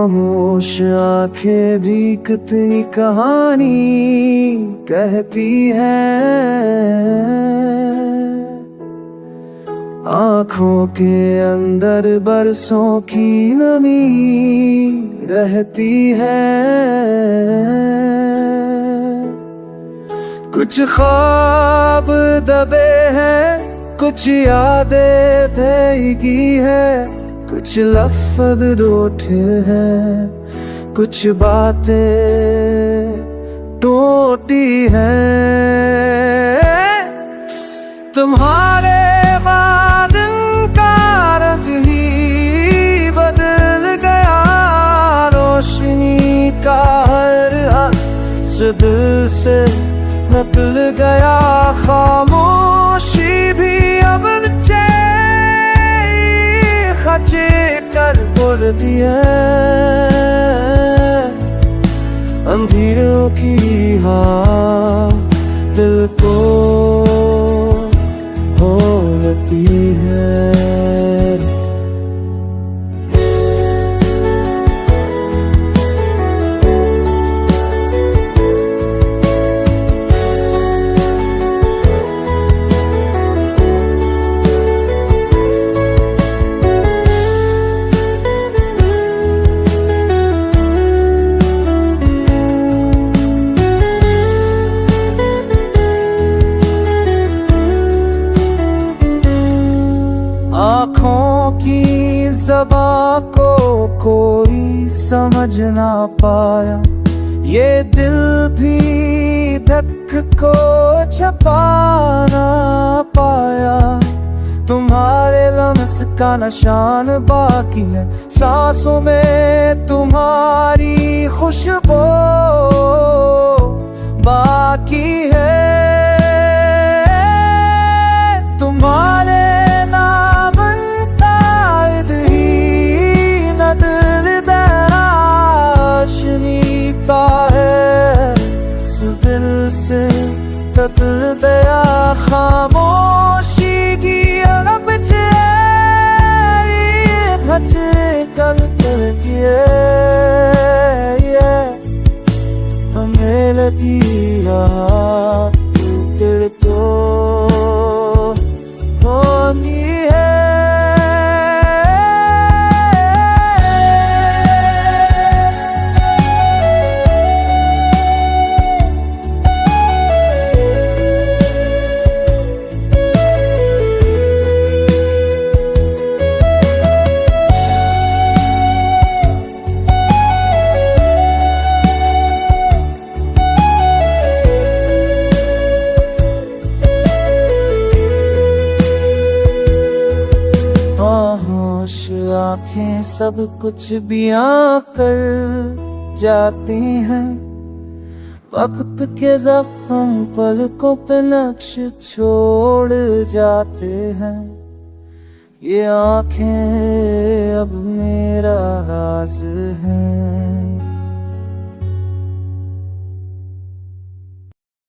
खामोश आंखें भी कितनी कहानी कहती हैं। आँखों के अंदर बरसों की नमी रहती है। कुछ ख्वाब दबे हैं, कुछ यादें भीगी है, कुछ लफ्ज़ रूठे हैं, कुछ बातें टूटी हैं। तुम्हारे बाद का रंग ही बदल गया, रोशनी का हर अक्स दिल से निकल गया। खामोशी भी अब खचे कर बोल दिया। अंधेरों की हाँ दिल को होती है। आँखों की ज़बां को कोई समझ ना पाया, ये दिल भी धक को छपा ना पाया। तुम्हारे लम्स का निशान बाकी है, सांसों में तुम्हारी खुशबू बाकी है। तुम्हारे से ततल दया खामोशी की अरब भचे कल कर दिए। हमें लगी तेरे तो होनी है। आँखें सब कुछ बयां कर जाती हैं, वक्त के ज़ख्म पलकों पे नक्श छोड़ जाते हैं। ये आँखें अब मेरा राज हैं।